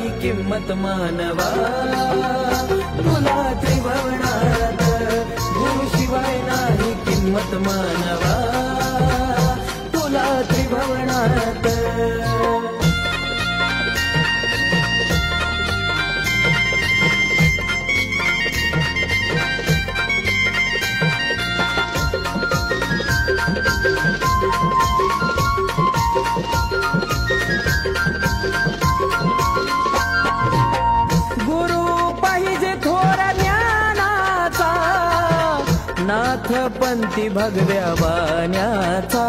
नाही किंमत मानवा, तुला त्रिभुवनात गुरुशिवाय नाही किंमत मानवा, तुला त्रिभुवनात. नाथ पंथी भगव्या बाण्याचा,